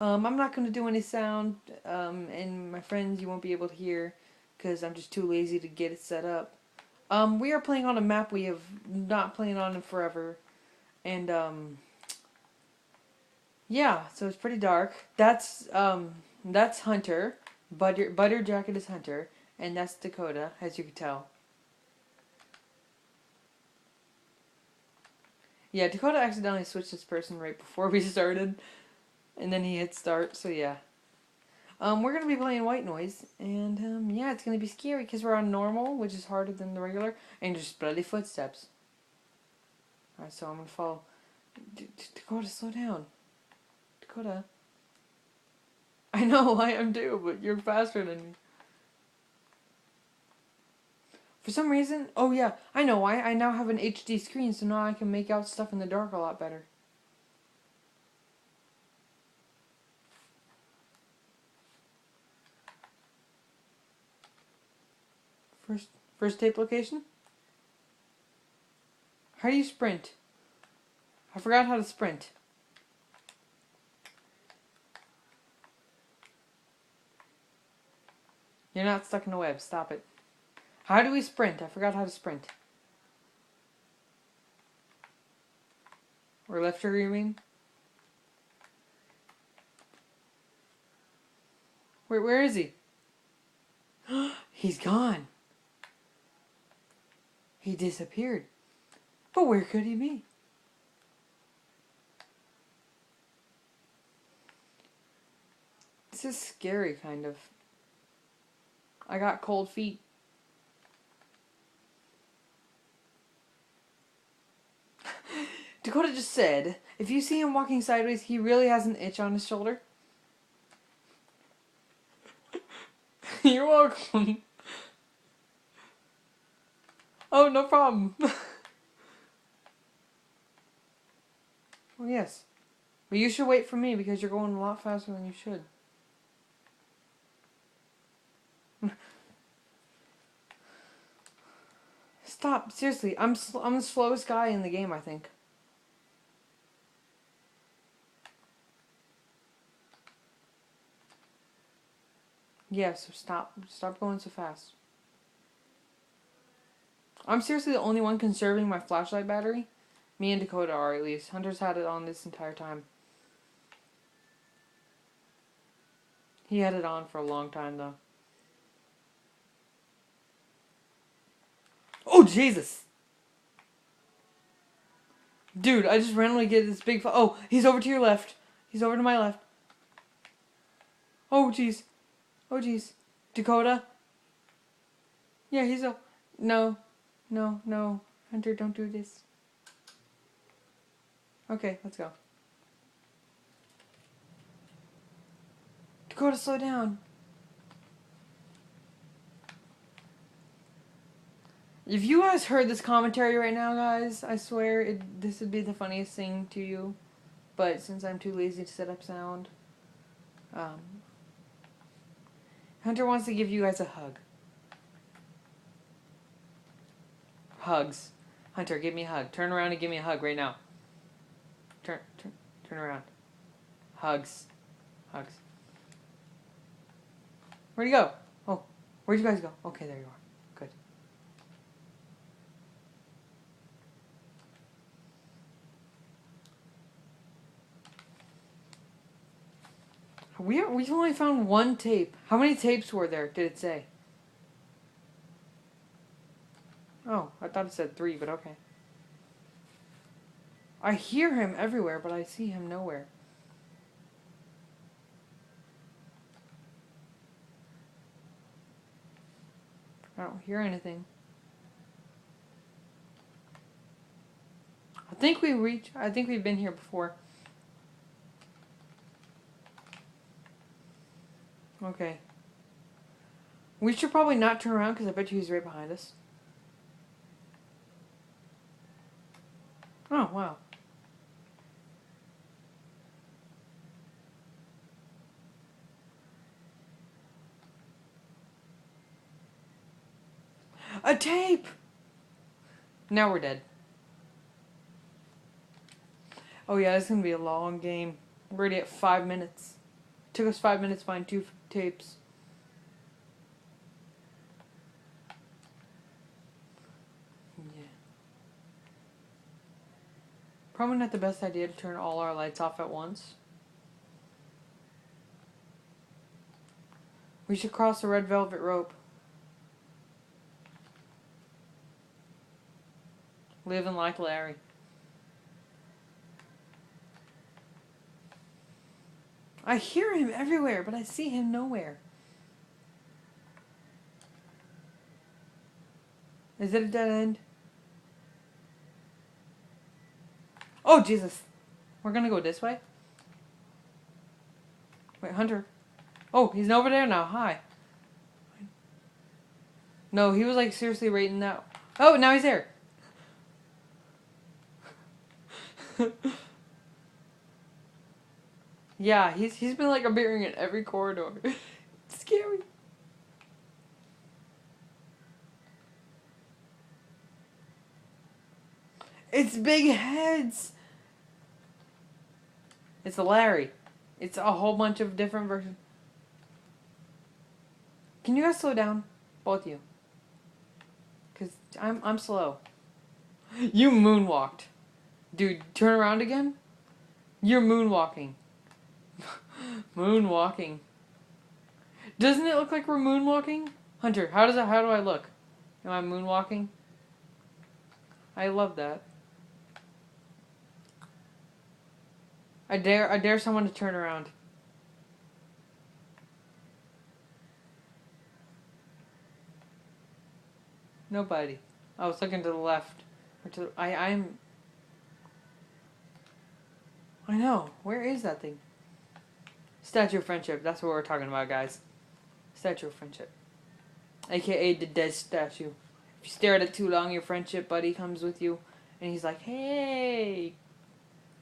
I'm not going to do any sound, and my friends you won't be able to hear because I'm just too lazy to get it set up. We are playing on a map we have not played on in forever, and yeah, so it's pretty dark. That's Hunter. Butter Jacket is Hunter, and that's Dakota, as you can tell. Yeah, Dakota accidentally switched his person right before we started, and then he hit start. So yeah. We're gonna be playing White Noise, and yeah, it's gonna be scary because we're on normal, which is harder than the regular, and there's bloody footsteps. Alright, so I'm gonna follow. Dakota, slow down. Dakota. I know I am too, but you're faster than me. For some reason, oh yeah, I know why. I now have an HD screen, so now I can make out stuff in the dark a lot better. First, first tape location. How do you sprint? I forgot how to sprint. You're not stuck in a web. Stop it. How do we sprint? I forgot how to sprint. Or left trigger, you mean? Where is he? He's gone. He disappeared. But where could he be? This is scary, kind of. I got cold feet. Dakota just said, if you see him walking sideways, he really has an itch on his shoulder. You're welcome. Oh, no problem. Well, yes. But you should wait for me because you're going a lot faster than you should. Stop. Seriously, I'm the slowest guy in the game, I think. Yeah, so stop. Stop going so fast. I'm seriously the only one conserving my flashlight battery. Me and Dakota are, at least. Hunter's had it on this entire time. He had it on for a long time, though. Oh, Jesus! Dude, I just randomly get this big... Oh, he's over to your left. He's over to my left. Oh, jeez. Oh, jeez. Dakota? Yeah, he's a... No. No, no. Hunter, don't do this. Okay, let's go. Dakota, slow down. If you guys heard this commentary right now, guys, I swear this would be the funniest thing to you. But since I'm too lazy to set up sound, um, Hunter wants to give you guys a hug. Hugs. Hunter, give me a hug. Turn around and give me a hug right now. Turn around. Hugs. Hugs. Where'd you go? Oh, where'd you guys go? Okay, there you are. Good. We've only found one tape. How many tapes were there, did it say? Oh, I thought it said 3, but okay. I hear him everywhere, but I see him nowhere. I don't hear anything. I think we've been here before. Okay. We should probably not turn around because I bet you he's right behind us. Oh, wow. A tape! Now we're dead. Oh yeah, this is going to be a long game. We're already at 5 minutes. took us 5 minutes to find 2 tapes. Yeah. Probably not the best idea to turn all our lights off at once. We should cross the red velvet rope. Living like Larry. I hear him everywhere, but I see him nowhere. Is it a dead end? Oh, Jesus. We're gonna go this way? Wait, Hunter. Oh, he's over there now. Hi. No, he was like seriously right in that. Oh, now he's there. Yeah, he's been like appearing in every corridor. It's scary. It's big heads. It's a Larry. It's a whole bunch of different versions. Can you guys slow down? Both of you. Cause I'm slow. You moonwalked. Dude, turn around again? You're moonwalking. Moonwalking. Doesn't it look like we're moonwalking? Hunter, how do I look? Am I moonwalking? I love that. I dare someone to turn around. Nobody. I was looking to the left. Or to I know. Where is that thing? Statue of Friendship. That's what we're talking about, guys. Statue of Friendship. AKA the dead statue. If you stare at it too long, your friendship buddy comes with you. And he's like, hey.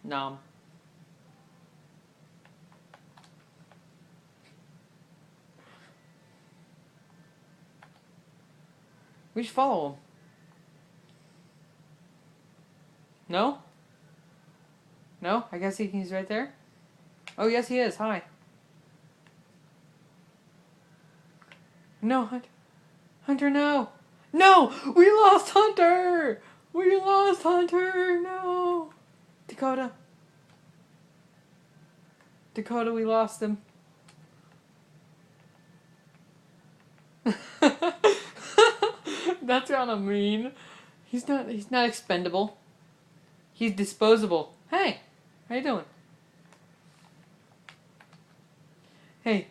Nom. We should follow him. No? No? I guess he's right there? Oh, yes, he is. Hi. No, Hunter. Hunter, no. No! We lost Hunter! We lost Hunter! No! Dakota. Dakota, we lost him. That's kinda mean. He's not expendable. He's disposable. Hey! How you doing? Hey,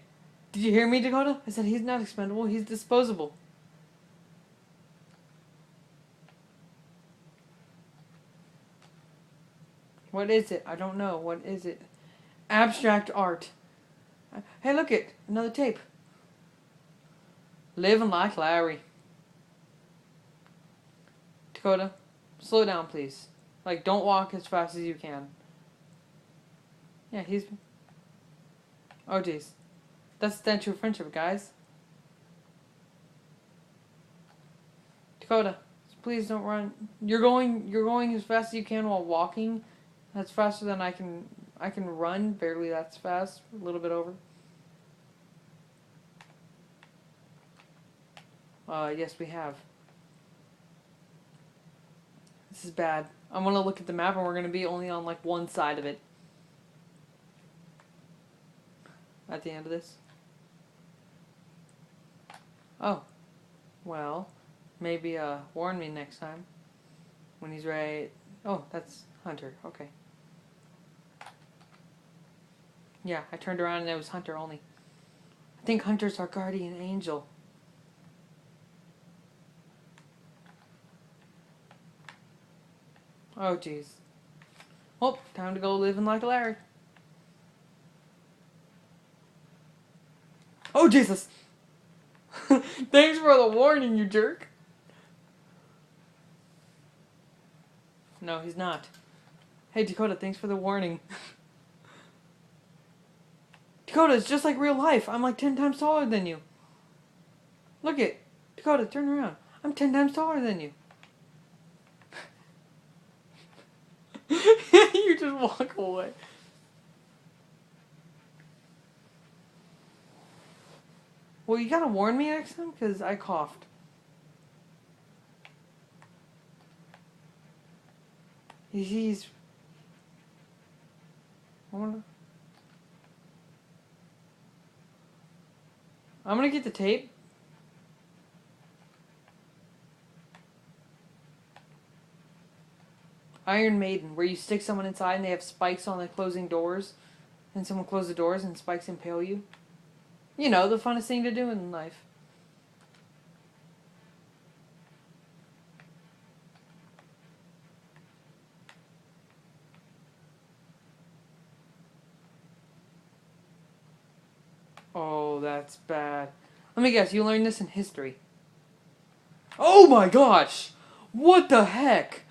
did you hear me, Dakota? I said he's not expendable, he's disposable. What is it? I don't know. What is it? Abstract art. Hey, look it. Another tape. Living like Larry. Dakota, slow down, please. Like, don't walk as fast as you can. Yeah, he's... Oh, jeez. That's Statue of Friendship, guys. Dakota, please don't run. You're going as fast as you can while walking. That's faster than I can run. Barely that's fast. A little bit over. Yes, we have. This is bad. I'm gonna look at the map and we're gonna be only on like one side of it. At the end of this. Oh. Well, maybe warn me next time. When he's right. Oh, that's Hunter. Okay. Yeah, I turned around and it was Hunter only. I think Hunter's our guardian angel. Oh, jeez. Well, time to go living like Larry. Oh, Jesus! Thanks for the warning, you jerk. No, he's not. Hey, Dakota, thanks for the warning. Dakota, it's just like real life. I'm like 10 times taller than you. Look it. Dakota, turn around. I'm 10 times taller than you. You just walk away. Well, you gotta warn me next time, because I coughed. He's... I'm gonna get the tape. Iron Maiden, where you stick someone inside and they have spikes on the closing doors, and someone closes the doors and spikes impale you. You know, the funnest thing to do in life. Oh, that's bad. Let me guess, you learned this in history. Oh my gosh! What the heck?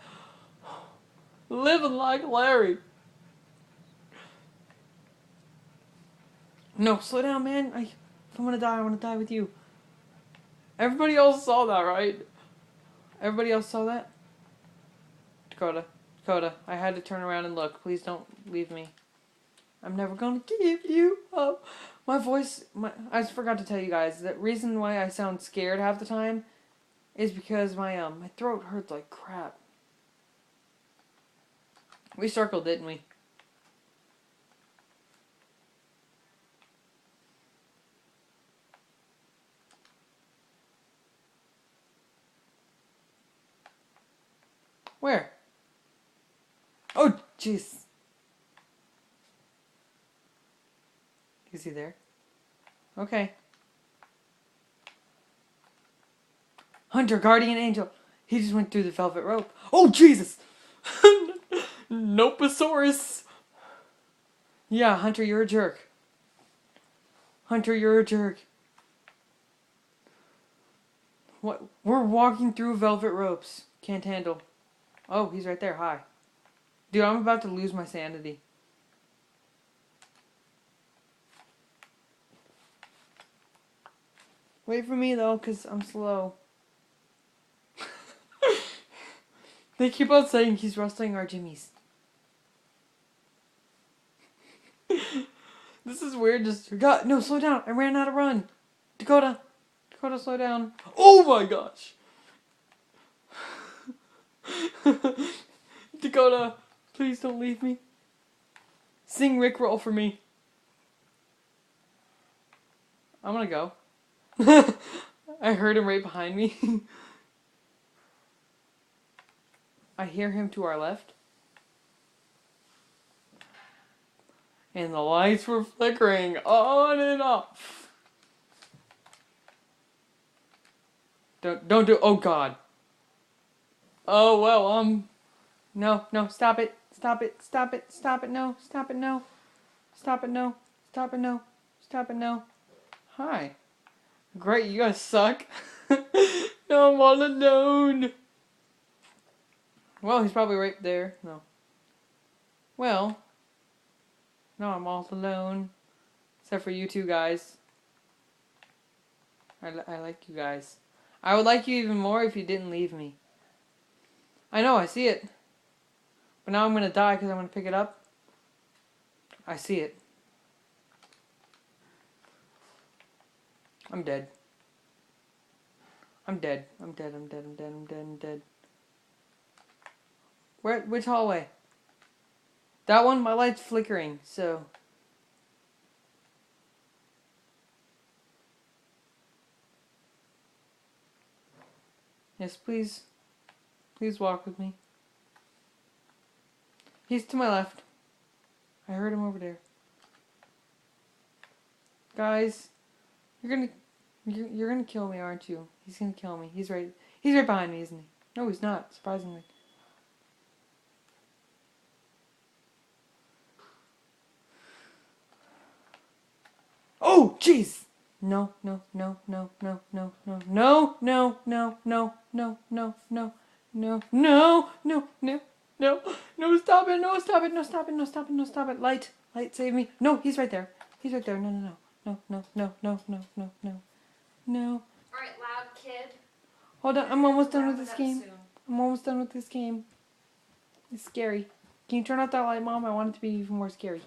Living like Larry. No, slow down, man. If I'm gonna die, I wanna die with you. Everybody else saw that, right? Everybody else saw that? Dakota, I had to turn around and look. Please don't leave me. I'm never gonna give you up. My voice, I forgot to tell you guys, the reason why I sound scared half the time is because my throat hurts like crap. We circled, didn't we? Where? Oh, jeez. Is he there? Okay. Hunter, guardian angel. He just went through the velvet rope. Oh, Jesus! Noposaurus. Yeah, Hunter, you're a jerk. Hunter, you're a jerk. What? We're walking through velvet ropes. Can't handle. Oh, he's right there. Hi. Dude, I'm about to lose my sanity. Wait for me, though, because I'm slow. They keep on saying he's rustling our jimmies. This is weird. Just God, no, slow down. I ran out of run. Dakota, slow down. Oh my gosh. Dakota, please don't leave me. Sing Rickroll for me. I'm gonna go. I heard him right behind me. I hear him to our left. And the lights were flickering on and off. Don't do, oh God. Oh, well, no, stop it, no, stop it, no, stop it, no, Hi. Great, you guys suck. No, I'm all alone. Well, he's probably right there. No. Well, no, I'm all alone. Except for you two guys. I like you guys. I would like you even more if you didn't leave me. I know, I see it. But now I'm going to die because I'm going to pick it up. I see it. I'm dead. I'm dead. I'm dead. Which hallway? That one? My light's flickering, so... Yes, please. Please walk with me. He's to my left. I heard him over there. Guys, you're gonna kill me, aren't you? He's gonna kill me. He's right behind me, isn't he? No, he's not, surprisingly. Oh, jeez! No. No, stop it. Light, save me. No, he's right there. No. Alright, loud kid. Hold on, I'm almost done with this game. It's scary. Can you turn off that light, Mom? I want it to be even more scary.